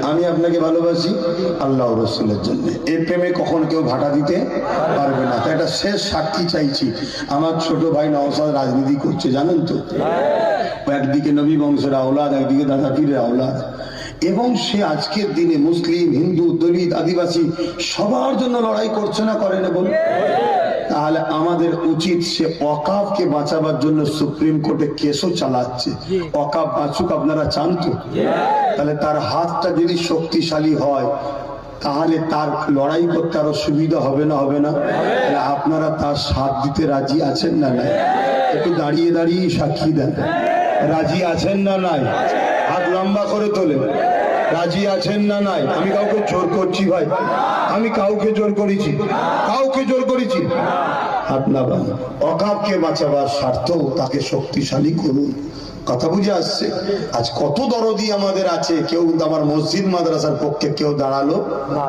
আমি আপনাকে ভালোবাসি আল্লাহ ও রাসূলের জন্য। এই প্রেমে কখন কেউ ভাটা দিতে পারবে না। তাই একটা শেষ সাক্ষী চাইছি। আমার ছোট ভাই নওশাদ রাজনীতি করছে, জানেন তো? একদিকে নবী বংশের আওলাদ, একদিকে দাদা পীরের আওলাদ, এবং সে আজকের দিনে মুসলিম, হিন্দু, দলিত, আদিবাসী সবার জন্য লড়াই করছে না, করে না বলুন? তাহলে আমাদের উচিত, সে ওয়াকাফকে বাঁচাবার জন্য সুপ্রিম কোর্টে কেসও চালাচ্ছে। ওয়াকাফ বাঁচুক, আপনারা চান তো? তাহলে তার হাতটা যদি শক্তিশালী হয় তাহলে তার লড়াই করতে আরো সুবিধা হবে না? হবে না? তাহলে আপনারা তার সাথ দিতে রাজি আছেন না নাই? একটু দাঁড়িয়ে দাঁড়িয়ে সাক্ষী দেন। রাজি আছেন না নাই? হাত লম্বা করে তোলে। রাজি আছেন না নাই? আমি কাউকে জোর করছি ভাই? আমি কাউকে জোর করেছি? কাউকে জোর করেছি? হাত না বান। ওয়াকাফকে বাঁচাবার স্বার্থেও তাকে শক্তিশালী করুন। কথা বুঝে আসছে? আজ কত দরদি আমাদের আছে, কেউ আমার মসজিদ মাদ্রাসার পক্ষে কেউ দাঁড়ালো না।